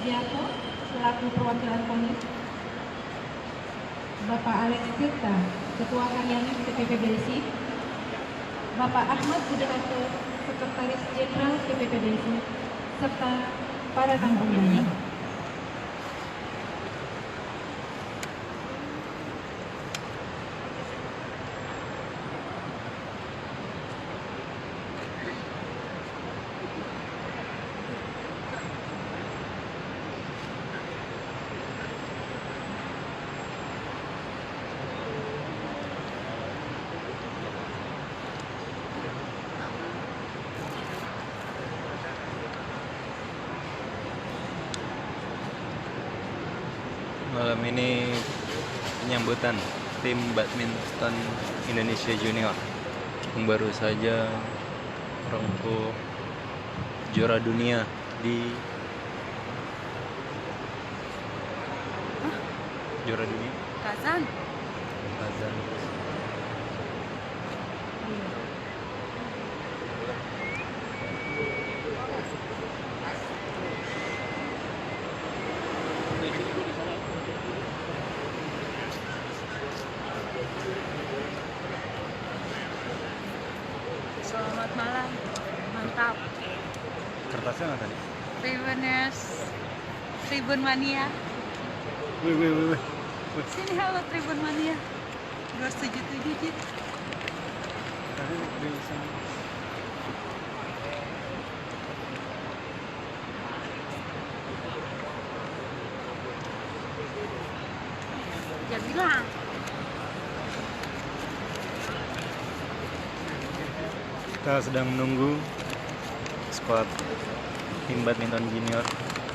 Sugiarto selaku perwakilan KONIS, Bapak Alex Tirta, Ketua Harian PPPBSI, Bapak Ahmad Budiharto, Sekretaris Jenderal PPPBSI, serta para tamu undangan. Malam ini penyambutan tim badminton Indonesia Junior yang baru saja merengkuh juara dunia di Kazan. Kazan. Selamat malam. Mantap. Kertasnya mana tadi? Tribun Mania. Wih. Sini halo Tribun Mania. 277 Jit. Jangan bilang. Kita sedang menunggu skuad tim badminton junior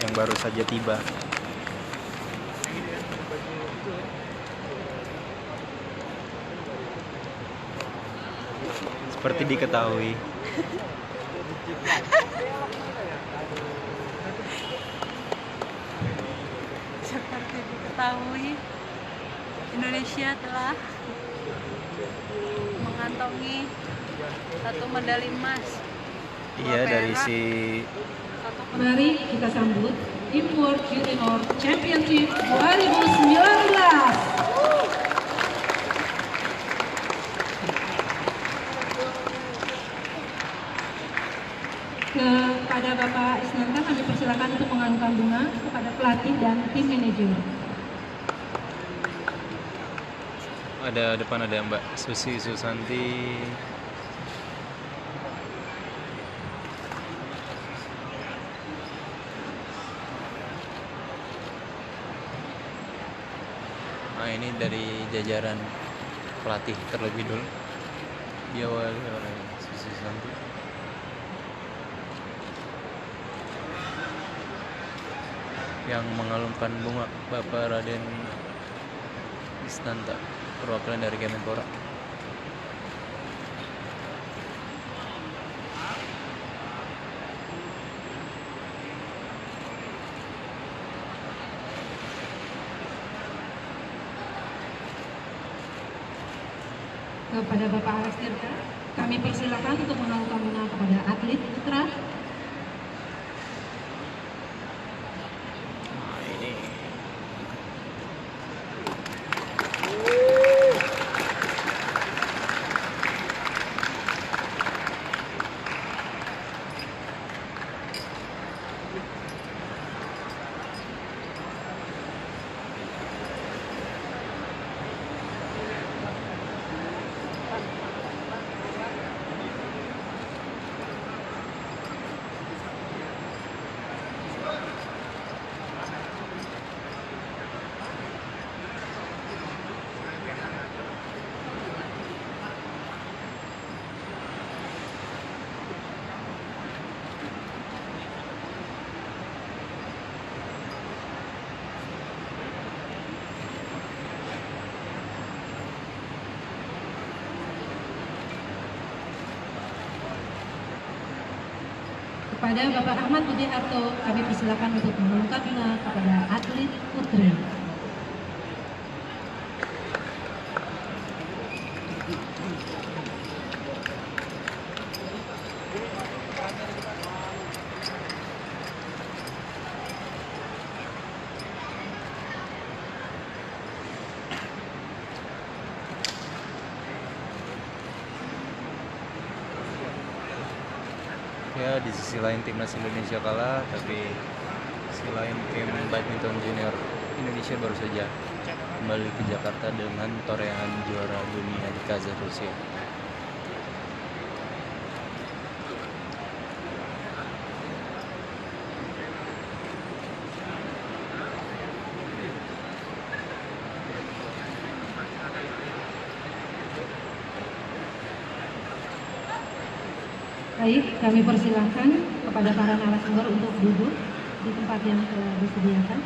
yang baru saja tiba. Seperti diketahui, Indonesia telah mengantongi 1 medali emas. iya dari si Mari kita sambut Team World Junior Championship 2019. Kepada Bapak Isnanta kami persilakan untuk menganugerahkan bunga kepada pelatih dan tim manajer. ada depan ada Mbak Susi Susanti. Nah ini dari jajaran pelatih terlebih dulu diawali oleh Susi Susanti. Yang mengalungkan bunga Bapak Raden Isnanta, perwakilan dari Kemenpora. Kepada Bapak Alex Tirta, kami persilakan untuk menganugerahkan bunga kepada atlet putra. Nah ini Kepada Bapak Ahmad Budiharto, kami persilakan untuk mengangkat bunga kepada atlet putri. Ya, di sisi lain timnas Indonesia kalah, tapi sisi lain tim badminton junior Indonesia baru saja kembali ke Jakarta dengan torehan juara dunia di Kazakh, Rusia. Baik, kami persilahkan kepada para narasumber untuk duduk di tempat yang telah disediakan.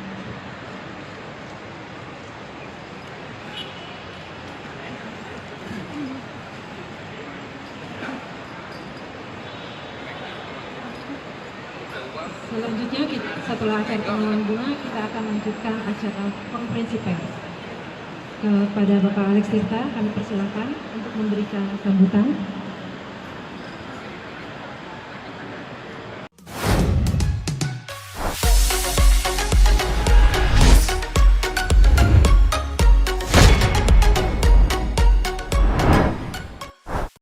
Selanjutnya, setelah acara penyerahan bunga, kita akan lanjutkan acara konferensi pers. Kepada Bapak Alex Tirta, kami persilahkan untuk memberikan sambutan.